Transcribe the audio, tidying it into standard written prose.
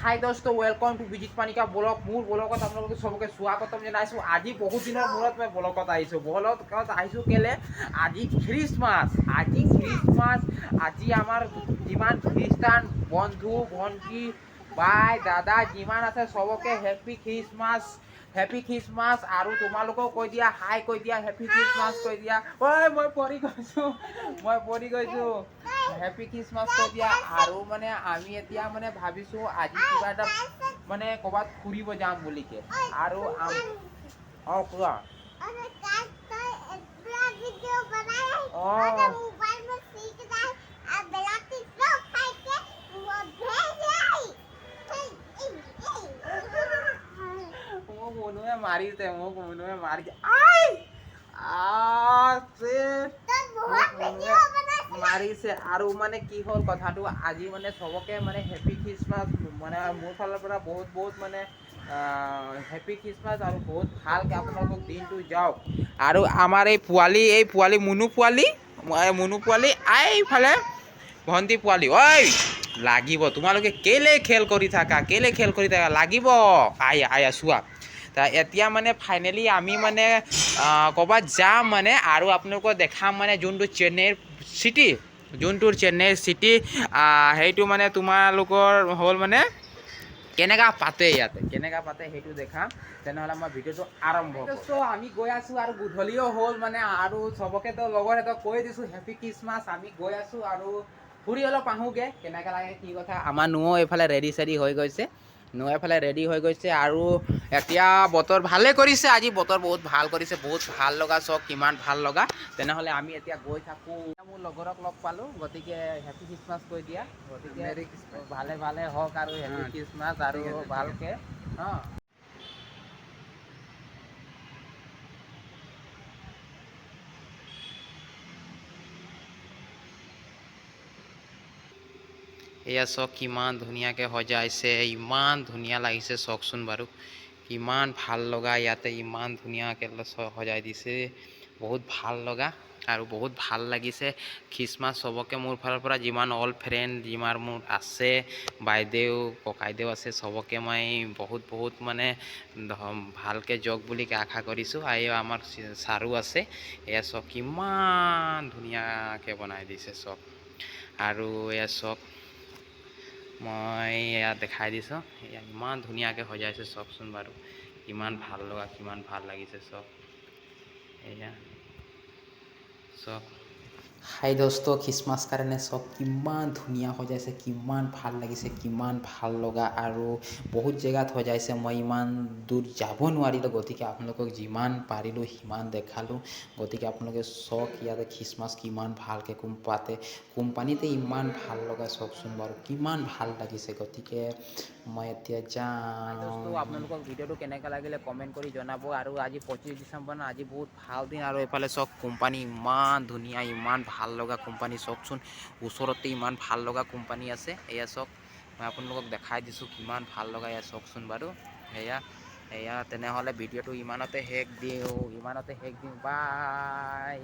হাই দোস্ত welcome to Bijit Panika blog মোৰ ব্লগত আপোনালোকক সবকে স্বাগতম জনাইছোঁ। আজি বহু দিনৰ মূৰত মই ব্লগত আহিছোঁ। ব্লগত আহিছোঁ কেলে আজি খ্ৰীষ্টমাছ। আজি আমাৰ যিমান খ্ৰীষ্টান বন্ধু ভণ্টি বাই দাদা যিমান আছে সবকে হেপী খ্ৰীষ্টমাছ আৰু তোমালোকেও কৈ দিয়া হাই কৈ দিয়া হেপী খ্ৰীষ্টমাছ কৈ দিয়া। ঐ মই পৰি গৈছোঁ হেপী খ্ৰীষ্টমাছ কৈ দিয়া। আৰু মানে আমি এতিয়া মানে ভাবিছোঁ আজি কিবা এটা মানে ক'ৰবাত ফুৰিব যাম বুলিকে। আৰু কোৱা মোক মনুৱে মাৰিছে মাৰিছে। আৰু মানে কি হ'ল কথাটো আজি মানে চবকে মানে হেপী খ্ৰীষ্টমাছ মানে মোৰ ফালৰ পৰা বহুত মানে হেপী খ্ৰীষ্টমাছ আৰু বহুত ভালকৈ আপোনালোকক দিনটো যাওক। আৰু আমাৰ এই পোৱালি মুনু পোৱালি এইফালে ভণ্টি পোৱালি ঐ লাগিব। তোমালোকে কেলে খেল কৰি থাকা লাগিব আয়া চোৱা। এতিয়া মানে ফাইনেলি আমি মানে ক'ৰবাত যাম মানে আৰু আপোনালোকক দেখাম মানে যোনটো চেন্নাইৰ চিটি সেইটো মানে তোমালোকৰ হ'ল মানে কেনেকা পাতে সেইটো দেখাম। তেনেহ'লে মই ভিডিঅ'টো আৰম্ভ কৰোঁ। আমি গৈ আছোঁ আৰু গধূলিও হ'ল মানে আৰু চবকেতো লগৰহঁতক কৈ দিছোঁ হেপী খ্ৰীষ্টমাছ। আমি গৈ আছোঁ আৰু ফুৰি অলপ আহোঁগৈ কেনেকৈ লাগে কি কথা। আমাৰ নৌ এইফালে ৰেডি হৈ গৈছে আৰু এতিয়া বতৰ ভালে কৰিছে। আজি বতৰ বহুত ভাল কৰিছে, বহুত ভাল লগা চক কিমান ভাল লগা। তেনেহ'লে আমি এতিয়া গৈ থাকোঁ। মোৰ লগৰক লগ পালোঁ, গতিকে হেপী খ্ৰীষ্টমাছ কৈ দিয়া। গতিকে ভালে হওক আৰু হেপী খ্ৰীষ্টমাছ আৰু ভালকৈ এয়া চক কিমান ধুনীয়াকৈ সজাইছে, ইমান ধুনীয়া লাগিছে চকচোন বাৰু। কিমান ভাল লগা, ইয়াতে ইমান ধুনীয়াকৈ সজাই দিছে, বহুত ভাল লগা আৰু বহুত ভাল লাগিছে। খ্ৰীষ্টমাছ চবকে মোৰ ফালৰ পৰা যিমান অল ফ্ৰেণ্ড যিমান মোৰ আছে বাইদেউ ককাইদেউ আছে চবকে মই বহুত মানে ভালকৈ যাওক বুলি আশা কৰিছোঁ। আৰু আমাৰ ছাৰো আছে। এয়া চক কিমান ধুনীয়াকৈ বনাই দিছে চক। আৰু এয়া চক মই এয়া দেখাই দিছোঁ, এয়া ইমান ধুনীয়াকৈ সজাইছে চকচোন বাৰু। কিমান ভাল লগা, কিমান ভাল লাগিছে চক। এয়া চক হাই দোস্ত খ্ৰীষ্টমাছ কাৰণে চক কিমান ধুনীয়া সজাইছে, কিমান ভাল লাগিছে, কিমান ভাল লগা। আৰু বহুত জেগাত সজাইছে, মই ইমান দূৰ যাব নোৱাৰিলোঁ। গতিকে আপোনালোকক যিমান পাৰিলোঁ সিমান দেখালোঁ। গতিকে আপোনালোকে চক ইয়াতে খ্ৰীষ্টমাছ কিমান ভালকৈ পাতে। কোম্পানীতে ইমান ভাল লগা চকচোন বাৰু, কিমান ভাল লাগিছে। গতিকে মই এতিয়া যাওঁ। আপোনালোকক ভিডিঅ'টো কেনেকৈ লাগিলে কমেণ্ট কৰি জনাব। আৰু আজি 25 ডিচেম্বৰ না, আজি বহুত ভাল দিন। আৰু এইফালে চক কোম্পানী ইমান ধুনীয়া, ইমান ভাল লগা কোম্পানী চকচোন। ওচৰতে ইমান ভাল লগা কোম্পানী আছে। এয়া চক মই আপোনালোকক দেখাই দিছোঁ কিমান ভাল লগা এয়া চকচোন বাৰু। এয়া তেনেহ'লে ভিডিঅ'টো ইমানতে শেষ দিওঁ বাই।